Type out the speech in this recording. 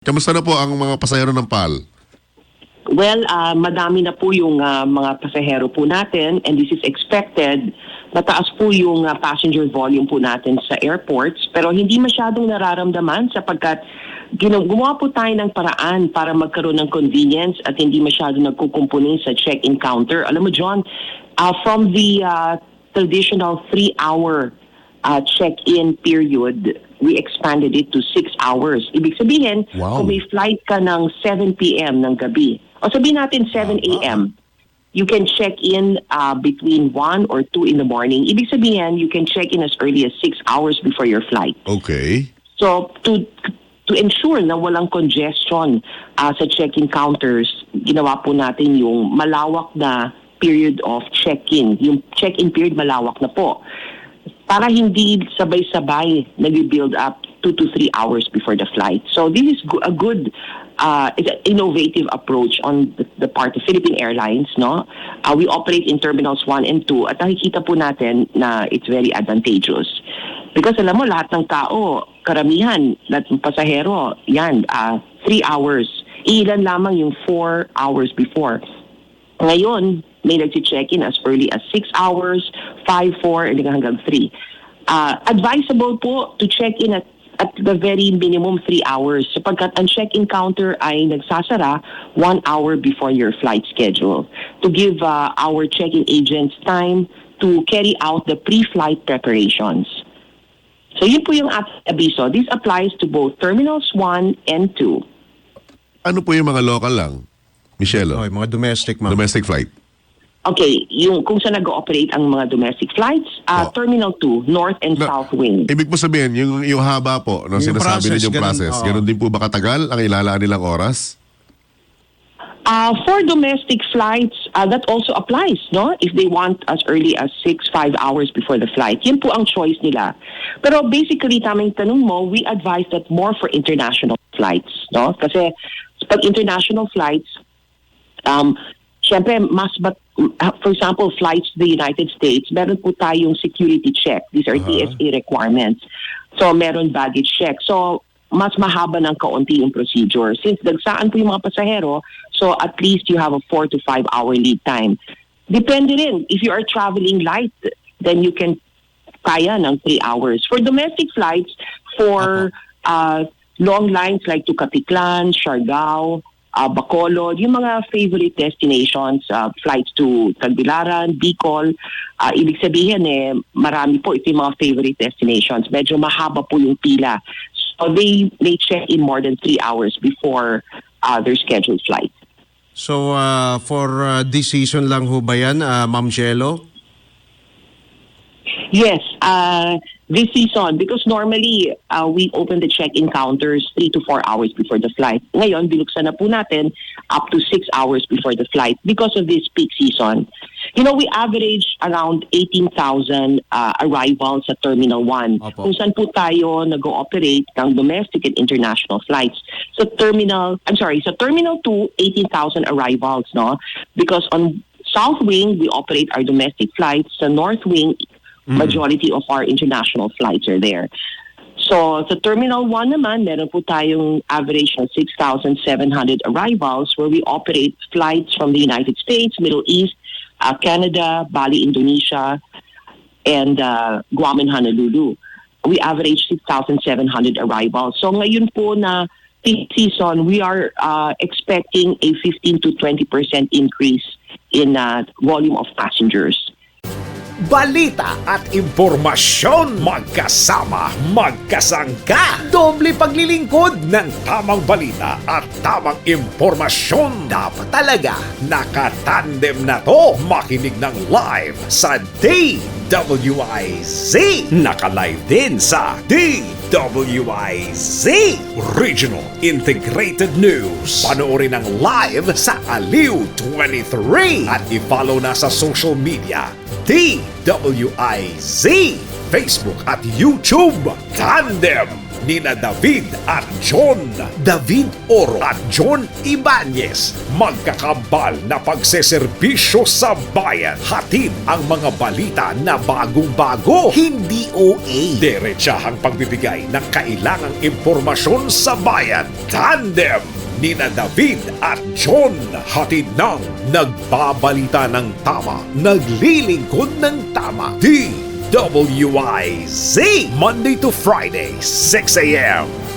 Kamusta na po ang mga pasahero ng PAL? Well, madami na po yung mga pasahero po natin, and this is expected. Mataas po yung passenger volume po natin sa airports, pero hindi masyadong nararamdaman sapagkat gumawa po tayo ng paraan para magkaroon ng convenience at hindi masyadong nagkukumpuni sa check-in counter. Alam mo, John, from the traditional 3-hour check-in period, we expanded it to 6 hours. Ibig sabihin, kung may flight ka ng 7 p.m. ng gabi, o sabihin natin 7 a.m., you can check in between 1 or 2 in the morning. Ibig sabihin, you can check in as early as 6 hours before your flight. Okay. So, to ensure na walang congestion sa check-in counters, ginawa po natin yung malawak na period of check-in. Yung check-in period malawak na po. Para hindi sabay-sabay nag-build up 2 to 3 hours before the flight. So this is a good innovative approach on the part of Philippine Airlines. No, we operate in Terminals 1 and 2 at nakikita po natin na it's very advantageous. Because alam mo, lahat ng tao, karamihan, lahat ng pasahero, yan, 3 hours. Ilan lamang yung 4 hours before. Ngayon, may nag-check-in as early as 6 hours, 5, 4, and hanggang 3. Advisable po to check-in at the very minimum 3 hours sapagkat ang check-in counter ay nagsasara 1 hour before your flight schedule to give our check-in agents time to carry out the pre-flight preparations. So yun po yung abiso. This applies to both Terminals 1 and 2. Ano po yung mga local lang? Michelle? Okay, mga domestic, ma'am. Domestic flight. Okay, yung kung saan nag-ooperate ang mga domestic flights, Terminal 2, North and South Wing. Ibig po sabihin, yung haba po, no, Yung sinasabi process, ninyong process, ganun din po ba katagal ang ilalaan nilang oras? For domestic flights, that also applies, no? If they want as early as 6-5 hours before the flight. Yan po ang choice nila. Pero basically, tamang tanong mo, we advise that more for international flights, no? Kasi pag international flights, syempre, for example, flights to the United States, meron po tayong security check. These are TSA requirements. So, meron baggage check. So, mas mahaba ng kaunti yung procedure. Since dagsaan po yung mga pasahero, so at least you have a 4 to 5 hour lead time. Depende rin. If you are traveling light, then you can kaya ng 3 hours. For domestic flights, for long lines like to Katiklan, Siargao, Bacolod, yung mga favorite destinations, flights to Tagbilaran, Bicol, ibig sabihin marami po ito yung mga favorite destinations. Medyo mahaba po yung pila. So they check in more than 3 hours before their scheduled flight. So, for this season lang ho ba yan, Ma'am Jello? Yes, this season, because normally we open the check-in counters 3 to 4 hours before the flight. Ngayon, binuksan na po natin up to 6 hours before the flight because of this peak season. You know, we average around 18,000 arrivals sa Terminal 1. Opo. Kung saan po tayo nag-ooperate ng domestic and international flights. Sa Terminal 2, 18,000 arrivals, no? Because on South Wing, we operate our domestic flights. Sa North Wing, majority of our international flights are there. So, sa Terminal 1 naman, meron po tayong average ng 6,700 arrivals where we operate flights from the United States, Middle East, Canada, Bali, Indonesia, and Guam and Honolulu. We average 6,700 arrivals. So, ngayon po na peak season, we are expecting a 15 to 20% increase in volume of passengers. Balita at impormasyon, magkasama, magkasangka. Doble paglilingkod ng tamang balita at tamang impormasyon. Dapat talaga nakatandem na to. Makinig ng live sa DWIZ. Naka-live din sa DWIZ Regional Integrated News. Panoorin ng live sa Aliw 23 at i-follow na sa social media DWIZ Facebook at YouTube. Tandem nina David at John. David Oro at John Ibanez, magkakambal na pagseserbisyo sa bayan. Hatid ang mga balita na bagong-bago, hindi OA. Diretsahang pagbibigay ng kailangang impormasyon sa bayan. Tandem nina David at John, hatid ng nagbabalita ng tama, naglilingkod ng tama. DWIZ, Monday to Friday, 6 a.m.